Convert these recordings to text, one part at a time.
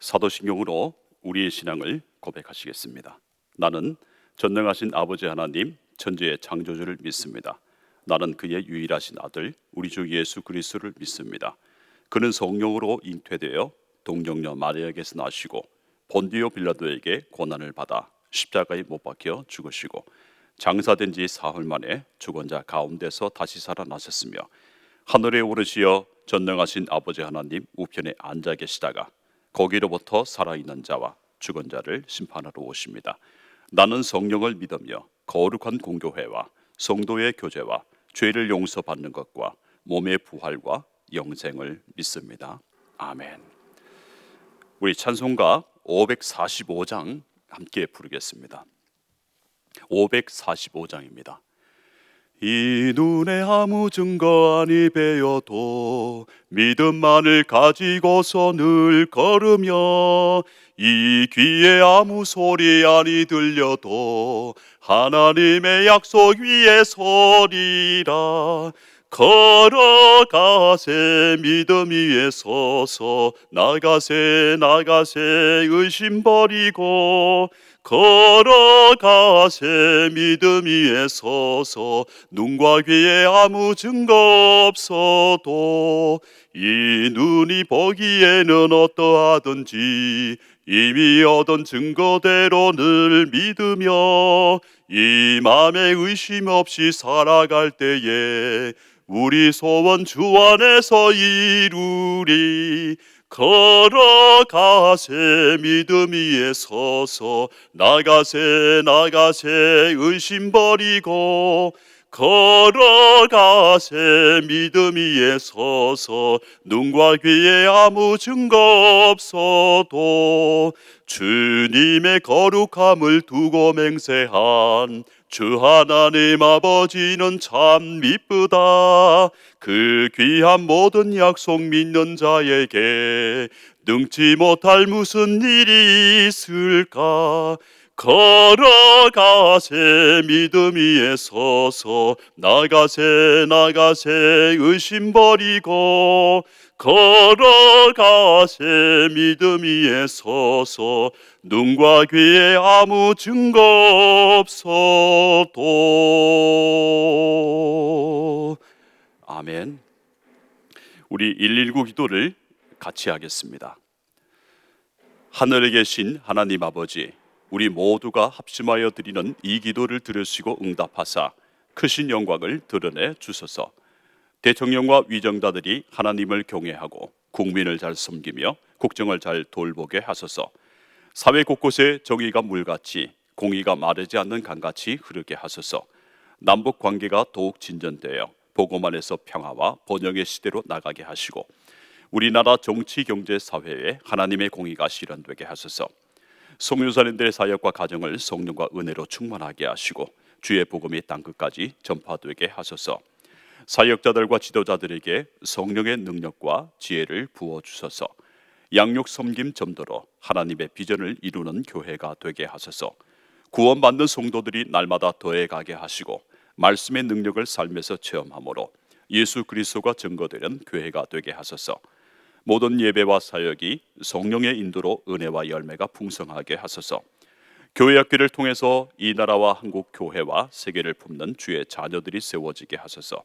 사도신경으로 우리의 신앙을 고백하시겠습니다. 나는 전능하신 아버지 하나님 천지의 창조주를 믿습니다. 나는 그의 유일하신 아들 우리 주 예수 그리스도를 믿습니다. 그는 성령으로 잉태되어 동정녀 마리아에게서 나시고 본디오 빌라도에게 고난을 받아 십자가에 못 박혀 죽으시고 장사된 지 사흘 만에 죽은 자 가운데서 다시 살아나셨으며 하늘에 오르시어 전능하신 아버지 하나님 우편에 앉아 계시다가 거기로부터 살아있는 자와 죽은 자를 심판하러 오십니다. 나는 성령을 믿으며 거룩한 공교회와 성도의 교제와 죄를 용서받는 것과 몸의 부활과 영생을 믿습니다. 아멘. 우리 찬송가 545장 함께 부르겠습니다. 545장입니다. 이 눈에 아무 증거 아니 배어도 믿음만을 가지고서 늘 걸으며 이 귀에 아무 소리 아니 들려도 하나님의 약속 위에 서리라. 걸어가세 믿음 위에 서서 나가세 의심 버리고 걸어가세 믿음 위에 서서 눈과 귀에 아무 증거 없어도 이 눈이 보기에는 어떠하든지 이미 얻은 증거대로 늘 믿으며 이 맘에 의심 없이 살아갈 때에 우리 소원 주 안에서 이루리. 걸어가세 믿음 위에 서서 나가세 의심 버리고 걸어가세 믿음 위에 서서 눈과 귀에 아무 증거 없어도 주님의 거룩함을 두고 맹세한 주 하나님 아버지는 참 미쁘다. 그 귀한 모든 약속 믿는 자에게 능치 못할 무슨 일이 있을까. 걸어가세 믿음 위에 서서 나가세 의심 버리고 걸어가세 믿음 위에 서서 눈과 귀에 아무 증거 없어도. 아멘. 우리 119 기도를 같이 하겠습니다. 하늘에 계신 하나님 아버지, 우리 모두가 합심하여 드리는 이 기도를 들으시고 응답하사 크신 영광을 드러내 주소서. 대통령과 위정자들이 하나님을 경외하고 국민을 잘 섬기며 국정을 잘 돌보게 하소서. 사회 곳곳에 정의가 물같이 공의가 마르지 않는 강같이 흐르게 하소서. 남북 관계가 더욱 진전되어 복음 안에서 평화와 번영의 시대로 나가게 하시고 우리나라 정치, 경제, 사회에 하나님의 공의가 실현되게 하소서. 송유산인들의 사역과 가정을 성령과 은혜로 충만하게 하시고 주의 복음이 땅끝까지 전파되게 하소서. 사역자들과 지도자들에게 성령의 능력과 지혜를 부어주소서. 양육 섬김 전도로 하나님의 비전을 이루는 교회가 되게 하소서. 구원받는 성도들이 날마다 더해가게 하시고 말씀의 능력을 삶에서 체험함으로 예수 그리스도가 증거되는 교회가 되게 하소서. 모든 예배와 사역이 성령의 인도로 은혜와 열매가 풍성하게 하소서. 교회 학교를 통해서 이 나라와 한국 교회와 세계를 품는 주의 자녀들이 세워지게 하소서.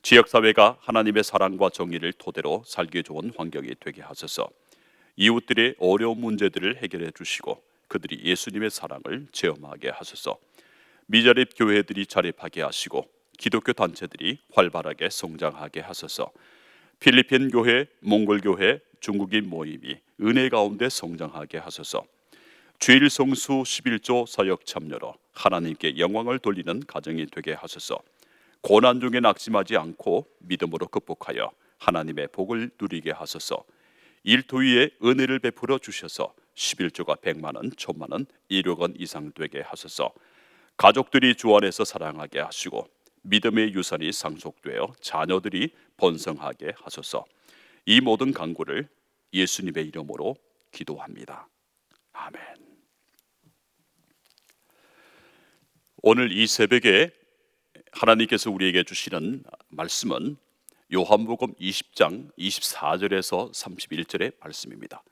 지역사회가 하나님의 사랑과 정의를 토대로 살기 좋은 환경이 되게 하소서. 이웃들의 어려운 문제들을 해결해 주시고 그들이 예수님의 사랑을 체험하게 하소서. 미자립 교회들이 자립하게 하시고 기독교 단체들이 활발하게 성장하게 하소서. 필리핀 교회, 몽골 교회, 중국인 모임이 은혜 가운데 성장하게 하소서. 주일 성수 11조 사역 참여로 하나님께 영광을 돌리는 가정이 되게 하소서. 고난 중에 낙심하지 않고 믿음으로 극복하여 하나님의 복을 누리게 하소서. 일터 위에 은혜를 베풀어 주셔서 11조가 100만 원, 1000만 원, 1억 원 이상 되게 하소서. 가족들이 주 안에서 사랑하게 하시고 믿음의 유산이 상속되어 자녀들이 번성하게 하소서. 이 모든 간구를 예수님의 이름으로 기도합니다. 아멘. 오늘 이 새벽에 하나님께서 우리에게 주시는 말씀은 요한복음 20장 24절에서 31절의 말씀입니다.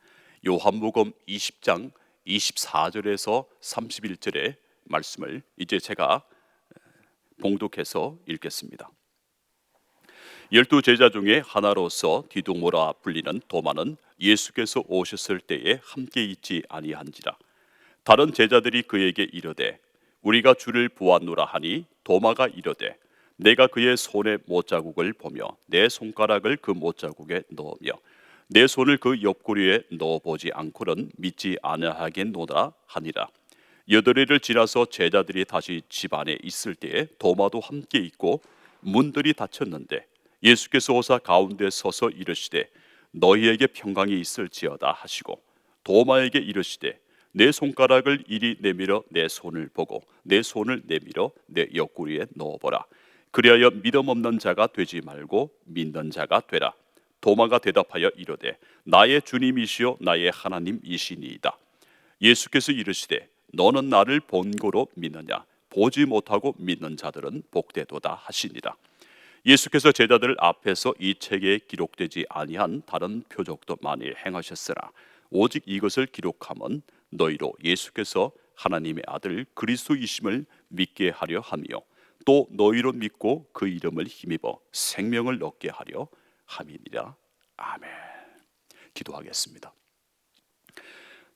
요한복음 20장 24절에서 31절의 말씀을 이제 제가 봉독해서 읽겠습니다. 12제자 중에 하나로서 디두모라 불리는 도마는 예수께서 오셨을 때에 함께 있지 아니한지라. 다른 제자들이 그에게 이르되 우리가 주를 보았노라 하니 도마가 이르되 내가 그의 손에 못자국을 보며 내 손가락을 그 못자국에 넣으며 내 손을 그 옆구리에 넣어보지 않고는 믿지 아니하겠노라 하니라. 여드레를 지나서 제자들이 다시 집 안에 있을 때에 도마도 함께 있고 문들이 닫혔는데 예수께서 오사 가운데 서서 이르시되 너희에게 평강이 있을지어다 하시고 도마에게 이르시되 내 손가락을 이리 내밀어 내 손을 보고 내 손을 내밀어 내 옆구리에 넣어보라. 그리하여 믿음 없는 자가 되지 말고 믿는 자가 되라. 도마가 대답하여 이르되 나의 주님이시요 나의 하나님이시니이다. 예수께서 이르시되 너는 나를 본고로 믿느냐? 보지 못하고 믿는 자들은 복되도다 하시니라. 예수께서 제자들 앞에서 이 책에 기록되지 아니한 다른 표적도 많이 행하셨으나 오직 이것을 기록함은 너희로 예수께서 하나님의 아들 그리스도이심을 믿게 하려 하며 또 너희로 믿고 그 이름을 힘입어 생명을 얻게 하려 함이니라. 아멘. 기도하겠습니다.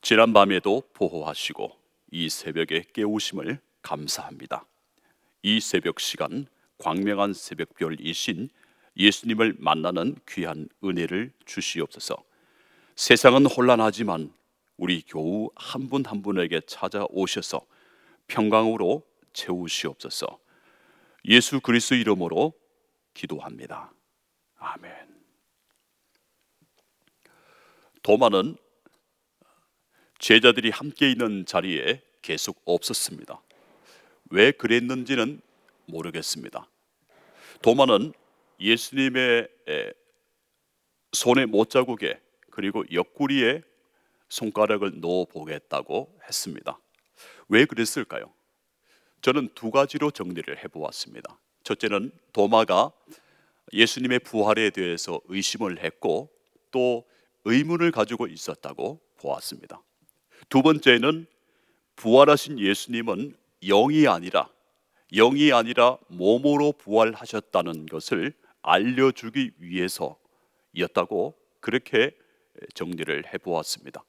지난 밤에도 보호하시고 이 새벽에 깨우심을 감사합니다. 이 새벽 시간 광명한 새벽별이신 예수님을 만나는 귀한 은혜를 주시옵소서. 세상은 혼란하지만 우리 교우 한 분 한 분에게 찾아오셔서 평강으로 채우시옵소서. 예수 그리스도 이름으로 기도합니다. 아멘. 도마는 제자들이 함께 있는 자리에 계속 없었습니다. 왜 그랬는지는 모르겠습니다. 도마는 예수님의 손의 못자국에 그리고 옆구리에 손가락을 넣어 보겠다고 했습니다. 왜 그랬을까요? 저는 두 가지로 정리를 해보았습니다. 첫째는 도마가 예수님의 부활에 대해서 의심을 했고 또 의문을 가지고 있었다고 보았습니다. 두 번째는 부활하신 예수님은 영이 아니라 몸으로 부활하셨다는 것을 알려주기 위해서였다고 그렇게 정리를 해보았습니다.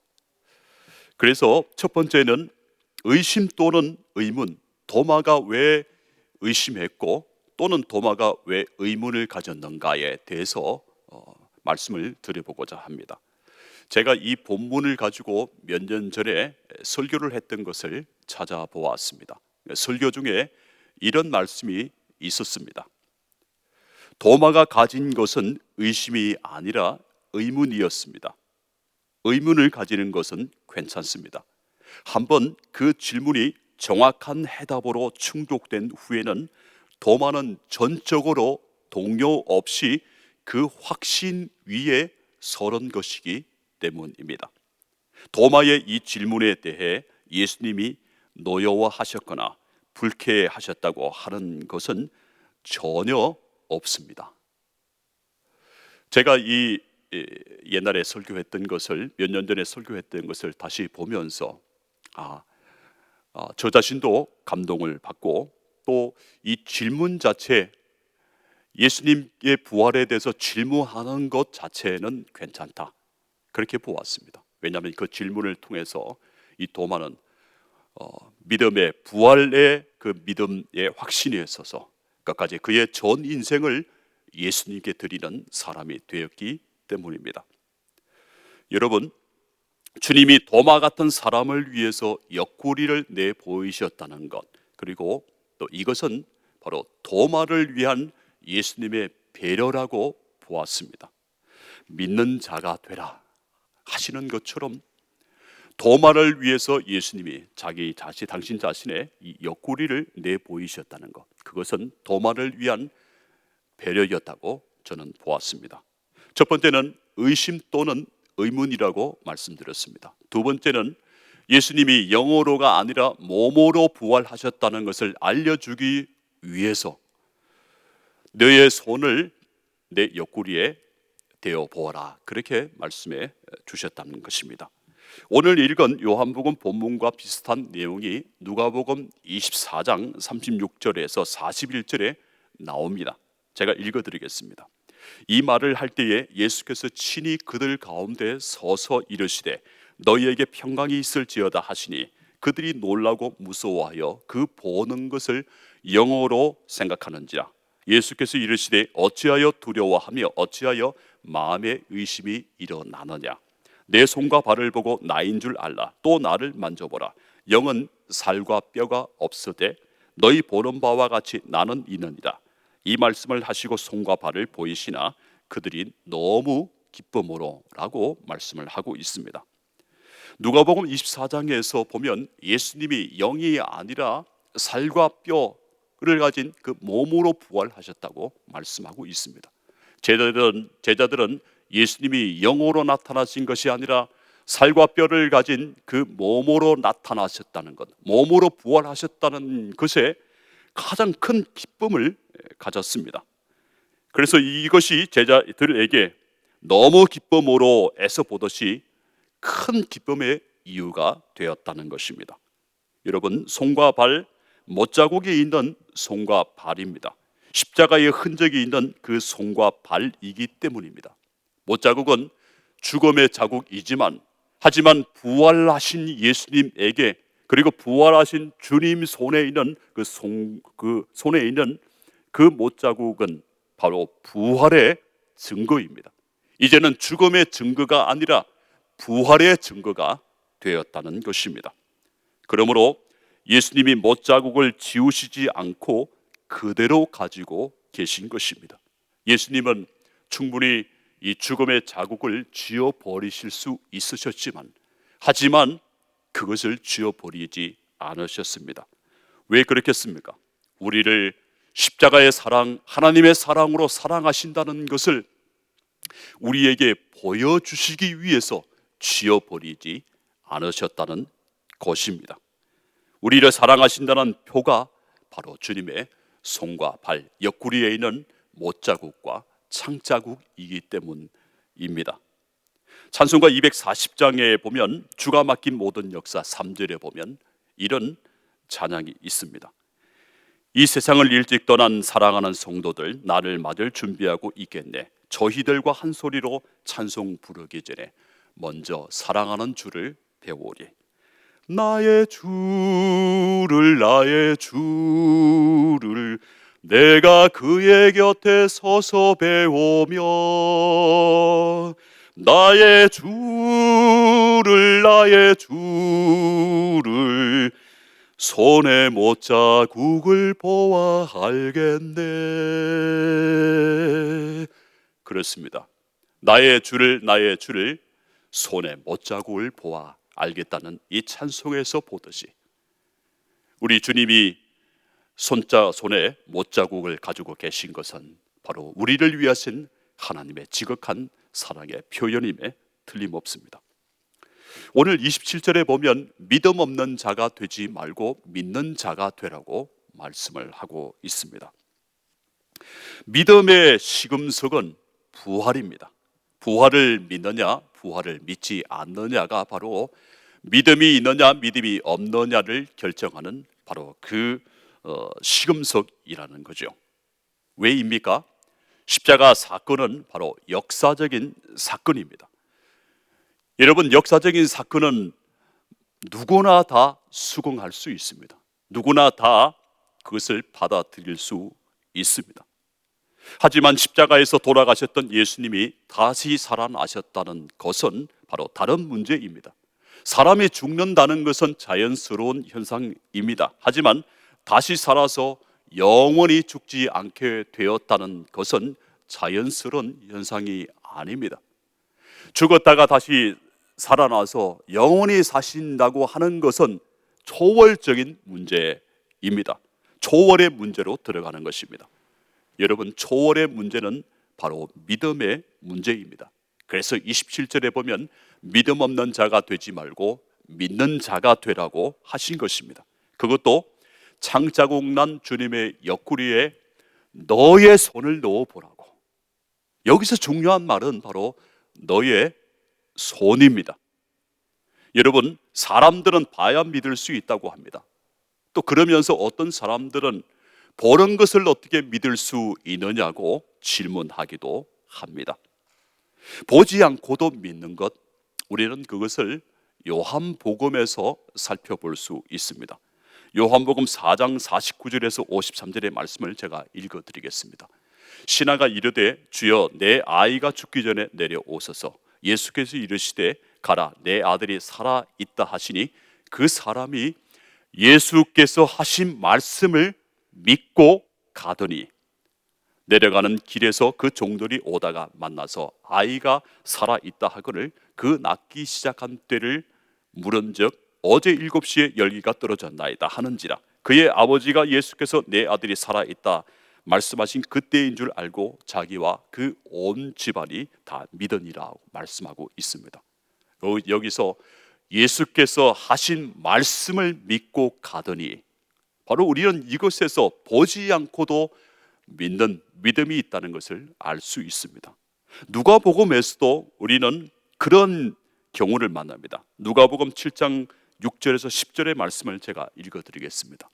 그래서 첫 번째는 의심 또는 의문, 도마가 왜 의심했고 또는 도마가 왜 의문을 가졌는가에 대해서 말씀을 드려보고자 합니다. 제가 이 본문을 가지고 몇 년 전에 설교를 했던 것을 찾아보았습니다. 설교 중에 이런 말씀이 있었습니다. 도마가 가진 것은 의심이 아니라 의문이었습니다. 의문을 가지는 것은 괜찮습니다. 한번 그 질문이 정확한 해답으로 충족된 후에는 도마는 전적으로 동요 없이 그 확신 위에 서는 것이기 때문입니다. 도마의 이 질문에 대해 예수님이 노여워하셨거나 불쾌하셨다고 하는 것은 전혀 없습니다. 제가 이 옛날에 설교했던 것을 몇 년 전에 설교했던 것을 다시 보면서 저 자신도 감동을 받고 또 이 질문 자체 예수님의 부활에 대해서 질문하는 것 자체는 괜찮다 그렇게 보았습니다. 왜냐하면 그 질문을 통해서 이 도마는 믿음의 부활의 그 믿음의 확신에 있어서 끝까지 그의 전 인생을 예수님께 드리는 사람이 되었기 때문입니다. 여러분, 주님이 도마 같은 사람을 위해서 옆구리를 내 보이셨다는 것, 그리고 또 이것은 바로 도마를 위한 예수님의 배려라고 보았습니다. 믿는 자가 되라 하시는 것처럼 도마를 위해서 예수님이 당신 자신의 이 옆구리를 내 보이셨다는 것, 그것은 도마를 위한 배려였다고 저는 보았습니다. 첫 번째는 의심 또는 의문이라고 말씀드렸습니다. 두 번째는 예수님이 영어로가 아니라 몸으로 부활하셨다는 것을 알려주기 위해서 너의 손을 내 옆구리에 대어 보아라 그렇게 말씀해 주셨다는 것입니다. 오늘 읽은 요한복음 본문과 비슷한 내용이 누가복음 24장 36절에서 41절에 나옵니다. 제가 읽어드리겠습니다. 이 말을 할 때에 예수께서 친히 그들 가운데 서서 이르시되 너희에게 평강이 있을지어다 하시니 그들이 놀라고 무서워하여 그 보는 것을 영어로 생각하는지라. 예수께서 이르시되 어찌하여 두려워하며 어찌하여 마음에 의심이 일어나느냐. 내 손과 발을 보고 나인 줄 알라. 또 나를 만져보라. 영은 살과 뼈가 없으되 너희 보는 바와 같이 나는 있느니라. 이 말씀을 하시고 손과 발을 보이시나 그들이 너무 기쁨으로 라고 말씀을 하고 있습니다. 누가복음 24장에서 보면 예수님이 영이 아니라 살과 뼈를 가진 그 몸으로 부활하셨다고 말씀하고 있습니다. 제자들은 예수님이 영으로 나타나신 것이 아니라 살과 뼈를 가진 그 몸으로 나타나셨다는 것, 몸으로 부활하셨다는 것에 가장 큰 기쁨을 가졌습니다. 그래서 이것이 제자들에게 너무 기쁨으로 애써 보듯이 큰 기쁨의 이유가 되었다는 것입니다. 여러분, 손과 발, 못자국이 있는 손과 발입니다. 십자가의 흔적이 있는 그 손과 발이기 때문입니다. 못자국은 죽음의 자국이지만 하지만 부활하신 예수님에게 그리고 부활하신 주님 손에 있는 그 손에 있는 그 못자국은 바로 부활의 증거입니다. 이제는 죽음의 증거가 아니라 부활의 증거가 되었다는 것입니다. 그러므로 예수님이 못자국을 지우시지 않고 그대로 가지고 계신 것입니다. 예수님은 충분히 이 죽음의 자국을 지워버리실 수 있으셨지만 하지만 그것을 지워버리지 않으셨습니다. 왜 그렇겠습니까? 우리를 십자가의 사랑, 하나님의 사랑으로 사랑하신다는 것을 우리에게 보여주시기 위해서 지워버리지 않으셨다는 것입니다. 우리를 사랑하신다는 표가 바로 주님의 손과 발, 옆구리에 있는 못자국과 창자국이기 때문입니다. 찬송가 240장에 보면 주가 맡긴 모든 역사 3절에 보면 이런 찬양이 있습니다. 이 세상을 일찍 떠난 사랑하는 성도들 나를 맞을 준비하고 있겠네. 저희들과 한 소리로 찬송 부르기 전에 먼저 사랑하는 주를 배우리. 나의 주를 내가 그의 곁에 서서 배우며 나의 주를 손에 못자국을 보아 알겠네. 그렇습니다. 나의 주를 손에 못자국을 보아 알겠다는 이 찬송에서 보듯이 우리 주님이 손에 못자국을 가지고 계신 것은 바로 우리를 위하신 하나님의 지극한 사랑의 표현임에 틀림없습니다. 오늘 27절에 보면 믿음 없는 자가 되지 말고 믿는 자가 되라고 말씀을 하고 있습니다. 믿음의 시금석은 부활입니다. 부활을 믿느냐 부활을 믿지 않느냐가 바로 믿음이 있느냐 믿음이 없느냐를 결정하는 바로 그 시금석이라는 거죠. 왜입니까? 십자가 사건은 바로 역사적인 사건입니다. 여러분, 역사적인 사건은 누구나 다 수긍할 수 있습니다. 누구나 다 그것을 받아들일 수 있습니다. 하지만 십자가에서 돌아가셨던 예수님이 다시 살아나셨다는 것은 바로 다른 문제입니다. 사람이 죽는다는 것은 자연스러운 현상입니다. 하지만 다시 살아서 영원히 죽지 않게 되었다는 것은 자연스러운 현상이 아닙니다. 죽었다가 다시 살아나서 영원히 사신다고 하는 것은 초월적인 문제입니다. 초월의 문제로 들어가는 것입니다. 여러분, 초월의 문제는 바로 믿음의 문제입니다. 그래서 27절에 보면 믿음 없는 자가 되지 말고 믿는 자가 되라고 하신 것입니다. 그것도 창자국 난 주님의 옆구리에 너의 손을 넣어보라고. 여기서 중요한 말은 바로 너의 손입니다. 여러분, 사람들은 봐야 믿을 수 있다고 합니다. 또 그러면서 어떤 사람들은 보는 것을 어떻게 믿을 수 있느냐고 질문하기도 합니다. 보지 않고도 믿는 것, 우리는 그것을 요한복음에서 살펴볼 수 있습니다. 요한복음 4장 49절에서 53절의 말씀을 제가 읽어드리겠습니다. 신하가 이르되 주여 내 아이가 죽기 전에 내려오소서. 예수께서 이르시되 가라 내 아들이 살아 있다 하시니 그 사람이 예수께서 하신 말씀을 믿고 가더니 내려가는 길에서 그 종들이 오다가 만나서 아이가 살아 있다 하거늘 그 낫기 시작한 때를 물은즉 어제 7시에 열기가 떨어졌나이다 하는지라. 그의 아버지가 예수께서 내 아들이 살아 있다 말씀하신 그때인 줄 알고 자기와 그 온 집안이 다 믿으니라 말씀하고 있습니다. 여기서 예수께서 하신 말씀을 믿고 가더니, 바로 우리는 이것에서 보지 않고도 믿는 믿음이 있다는 것을 알 수 있습니다. 누가복음에서도 우리는 그런 경우를 만납니다. 누가복음 7장 6절에서 10절의 말씀을 제가 읽어드리겠습니다.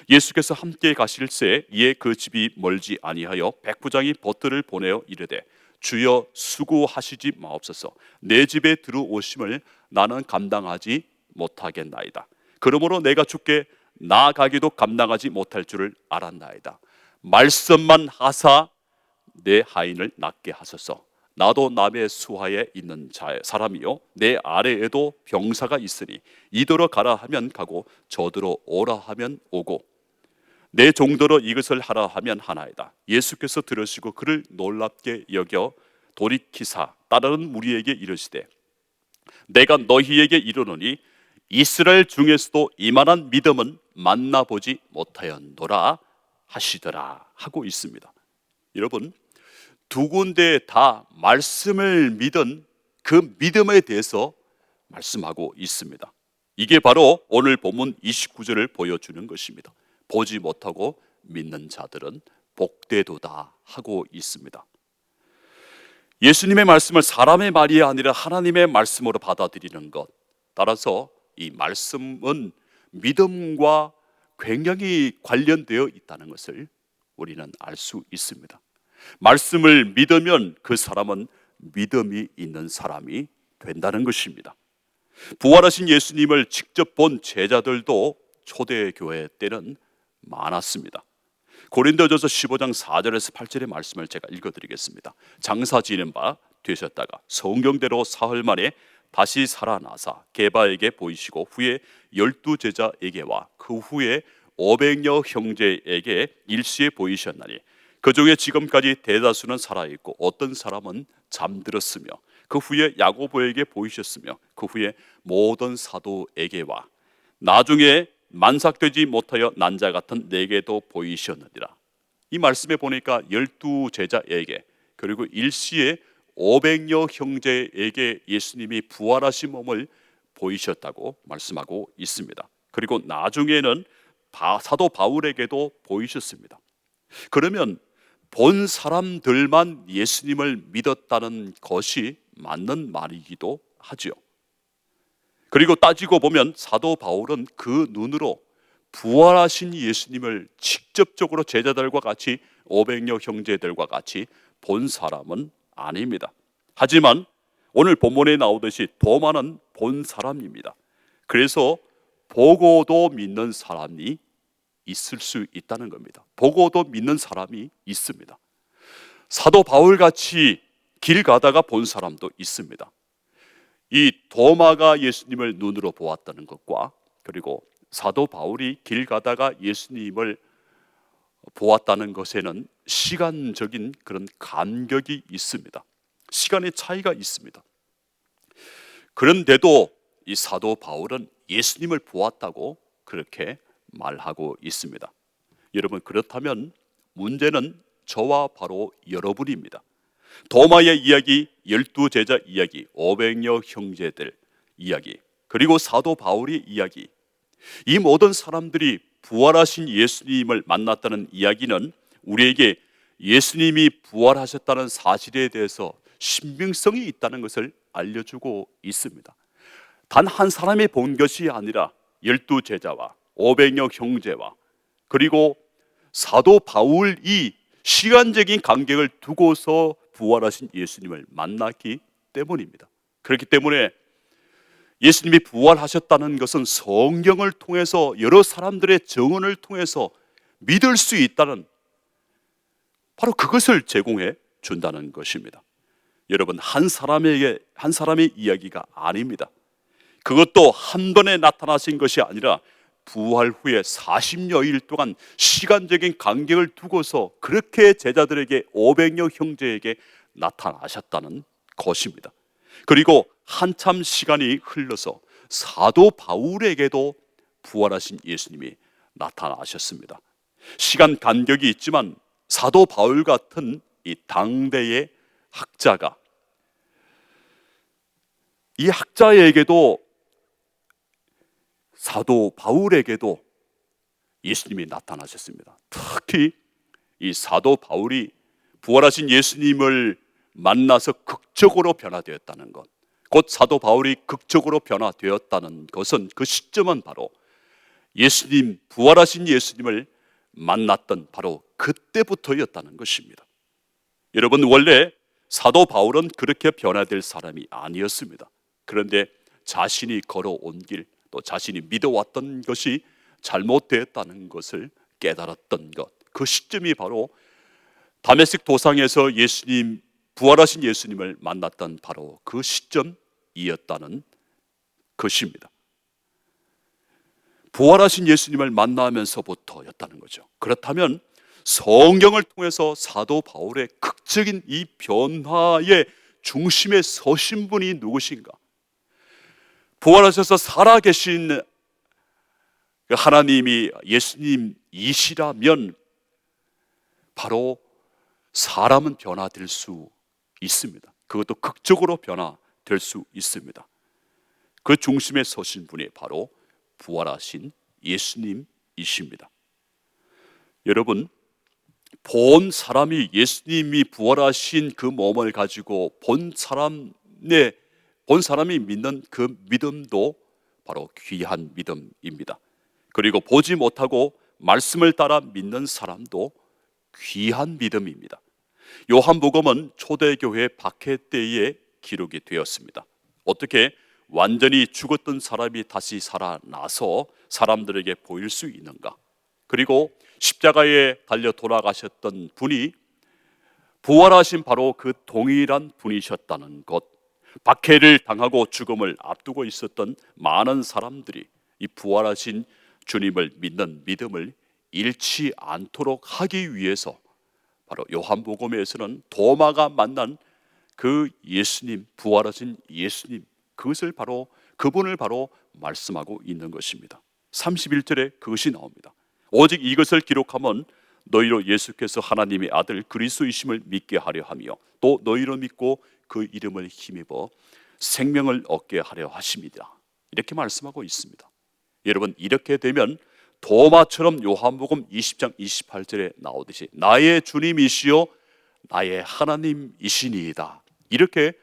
예수께서 함께 가실새 이에 그 집이 멀지 아니하여 백부장이 버틀을 보내어 이르되 주여 수고하시지 마옵소서. 내 집에 들어오심을 나는 감당하지 못하겠나이다. 그러므로 내가 주께 나아가기도 감당하지 못할 줄을 알았나이다. 말씀만 하사 내 하인을 낫게 하소서. 나도 남의 수하에 있는 사람이요 내 아래에도 병사가 있으니 이더러 가라 하면 가고 저더러 오라 하면 오고 내 종더러 이것을 하라 하면 하나이다. 예수께서 들으시고 그를 놀랍게 여겨 돌이키사 따르는 무리에게 이르시되 내가 너희에게 이르노니 이스라엘 중에서도 이만한 믿음은 만나보지 못하였노라 하시더라 하고 있습니다. 여러분, 두 군데 다 말씀을 믿은 그 믿음에 대해서 말씀하고 있습니다. 이게 바로 오늘 본문 29절을 보여주는 것입니다. 보지 못하고 믿는 자들은 복되도다 하고 있습니다. 예수님의 말씀을 사람의 말이 아니라 하나님의 말씀으로 받아들이는 것, 따라서 이 말씀은 믿음과 굉장히 관련되어 있다는 것을 우리는 알 수 있습니다. 말씀을 믿으면 그 사람은 믿음이 있는 사람이 된다는 것입니다. 부활하신 예수님을 직접 본 제자들도 초대교회 때는 많았습니다. 고린도전서 15장 4절에서 8절의 말씀을 제가 읽어드리겠습니다. 장사 지낸 바 되셨다가 성경대로 사흘 만에 다시 살아나사 게바에게 보이시고 후에 12제자에게와 그 후에 500여 형제에게 일시에 보이셨나니 그 중에 지금까지 대다수는 살아있고 어떤 사람은 잠들었으며 그 후에 야고보에게 보이셨으며 그 후에 모든 사도에게와 나중에 만삭되지 못하여 난 자 같은 내게도 보이셨느니라. 이 말씀에 보니까 12제자에게 그리고 일시에 500여 형제에게 예수님이 부활하신 몸을 보이셨다고 말씀하고 있습니다. 그리고 나중에는 사도 바울에게도 보이셨습니다. 그러면 본 사람들만 예수님을 믿었다는 것이 맞는 말이기도 하죠. 그리고 따지고 보면 사도 바울은 그 눈으로 부활하신 예수님을 직접적으로 제자들과 같이 500여 형제들과 같이 본 사람은 아닙니다. 하지만 오늘 본문에 나오듯이 도마는 본 사람입니다. 그래서 보고도 믿는 사람이 있을 수 있다는 겁니다. 보고도 믿는 사람이 있습니다. 사도 바울같이 길 가다가 본 사람도 있습니다. 이 도마가 예수님을 눈으로 보았다는 것과 그리고 사도 바울이 길 가다가 예수님을 보았다는 것에는 시간적인 그런 간격이 있습니다. 시간의 차이가 있습니다. 그런데도 이 사도 바울은 예수님을 보았다고 그렇게 말하고 있습니다. 여러분, 그렇다면 문제는 저와 바로 여러분입니다. 도마의 이야기, 12제자 이야기, 500여 형제들 이야기, 그리고 사도 바울의 이야기, 이 모든 사람들이 부활하신 예수님을 만났다는 이야기는 우리에게 예수님이 부활하셨다는 사실에 대해서 신빙성이 있다는 것을 알려주고 있습니다. 단 한 사람이 본 것이 아니라 12제자와 500여 형제와 그리고 사도 바울이 시간적인 간격을 두고서 부활하신 예수님을 만났기 때문입니다. 그렇기 때문에 예수님이 부활하셨다는 것은 성경을 통해서 여러 사람들의 증언을 통해서 믿을 수 있다는, 바로 그것을 제공해 준다는 것입니다. 여러분, 한 사람의 이야기가 아닙니다. 그것도 한 번에 나타나신 것이 아니라 부활 후에 40여일 동안 시간적인 간격을 두고서 그렇게 제자들에게 500여 형제에게 나타나셨다는 것입니다. 그리고 한참 시간이 흘러서 사도 바울에게도 부활하신 예수님이 나타나셨습니다. 시간 간격이 있지만 사도 바울 같은 이 당대의 학자가, 이 학자에게도 사도 바울에게도 예수님이 나타나셨습니다. 특히 이 사도 바울이 부활하신 예수님을 만나서 극적으로 변화되었다는 것, 곧 사도 바울이 극적으로 변화되었다는 것은, 그 시점은 바로 예수님, 부활하신 예수님을 만났던 바로 그때부터였다는 것입니다. 여러분, 원래 사도 바울은 그렇게 변화될 사람이 아니었습니다. 그런데 자신이 걸어온 길, 또 자신이 믿어왔던 것이 잘못되었다는 것을 깨달았던 것, 그 시점이 바로 다메섹 도상에서 예수님, 부활하신 예수님을 만났던 바로 그 시점이었다는 것입니다. 부활하신 예수님을 만나면서부터였다는 거죠. 그렇다면 성경을 통해서 사도 바울의 극적인 이 변화의 중심에 서신 분이 누구신가? 부활하셔서 살아계신 하나님이 예수님이시라면 바로 사람은 변화될 수 있습니다. 그것도 극적으로 변화될 수 있습니다. 그 중심에 서신 분이 바로 부활하신 예수님이십니다. 여러분, 본 사람이, 예수님이 부활하신 그 몸을 가지고 본 사람이 믿는 그 믿음도 바로 귀한 믿음입니다. 그리고 보지 못하고 말씀을 따라 믿는 사람도 귀한 믿음입니다. 요한복음은 초대교회 박해 때에 기록이 되었습니다. 어떻게 완전히 죽었던 사람이 다시 살아나서 사람들에게 보일 수 있는가? 그리고 십자가에 달려 돌아가셨던 분이 부활하신 바로 그 동일한 분이셨다는 것, 박해를 당하고 죽음을 앞두고 있었던 많은 사람들이 이 부활하신 주님을 믿는 믿음을 잃지 않도록 하기 위해서 바로 요한복음에서는 도마가 만난 그 예수님, 부활하신 예수님, 그분을 바로 말씀하고 있는 것입니다. 31절에 그것이 나옵니다. 오직 이것을 기록하면 너희로 예수께서 하나님의 아들 그리스도이심을 믿게 하려 하며 또 너희로 믿고 그 이름을 힘입어 생명을 얻게 하려 하심이다. 이렇게 말씀하고 있습니다. 여러분, 이렇게 되면 도마처럼 요한복음 20장 28절에 나오듯이 나의 주님이시요 나의 하나님이시니이다, 이렇게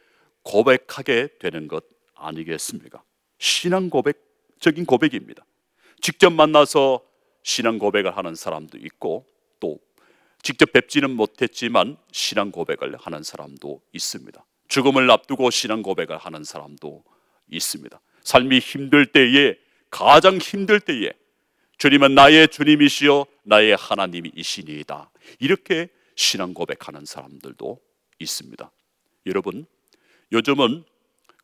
고백하게 되는 것 아니겠습니까? 신앙 고백적인 고백입니다. 직접 만나서 신앙 고백을 하는 사람도 있고, 또 직접 뵙지는 못했지만 신앙 고백을 하는 사람도 있습니다. 죽음을 앞두고 신앙 고백을 하는 사람도 있습니다. 삶이 힘들 때에, 가장 힘들 때에 주님은 나의 주님이시요 나의 하나님이시니이다, 이렇게 신앙 고백하는 사람들도 있습니다. 여러분, 요즘은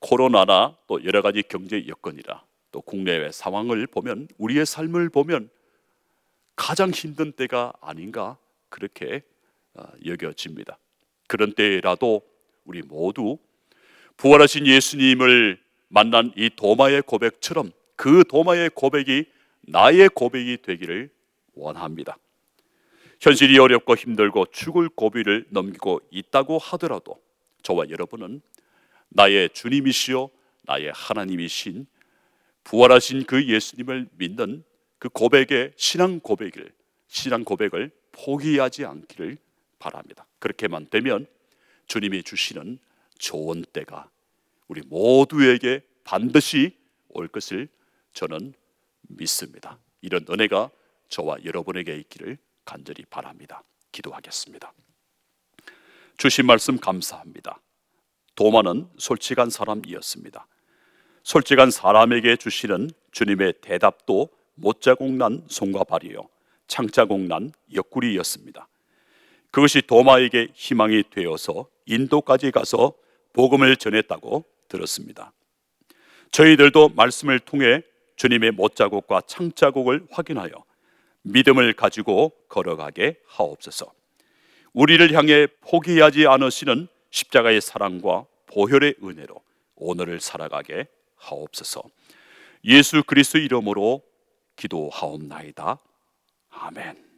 코로나나 또 여러 가지 경제 여건이라 또 국내외 상황을 보면, 우리의 삶을 보면 가장 힘든 때가 아닌가 그렇게 여겨집니다. 그런 때라도 우리 모두 부활하신 예수님을 만난 이 도마의 고백처럼 그 도마의 고백이 나의 고백이 되기를 원합니다. 현실이 어렵고 힘들고 죽을 고비를 넘기고 있다고 하더라도 저와 여러분은 나의 주님이시요 나의 하나님이신 부활하신 그 예수님을 믿는 그 고백의 신앙 고백을 포기하지 않기를 바랍니다. 그렇게만 되면 주님이 주시는 좋은 때가 우리 모두에게 반드시 올 것을 저는 믿습니다. 이런 은혜가 저와 여러분에게 있기를 간절히 바랍니다. 기도하겠습니다. 주신 말씀 감사합니다. 도마는 솔직한 사람이었습니다. 솔직한 사람에게 주시는 주님의 대답도 못자국 난 손과 발이요 창자국 난 옆구리였습니다. 그것이 도마에게 희망이 되어서 인도까지 가서 복음을 전했다고 들었습니다. 저희들도 말씀을 통해 주님의 못자국과 창자국을 확인하여 믿음을 가지고 걸어가게 하옵소서. 우리를 향해 포기하지 않으시는 십자가의 사랑과 보혈의 은혜로 오늘을 살아가게 하옵소서. 예수 그리스도 이름으로 기도하옵나이다. 아멘.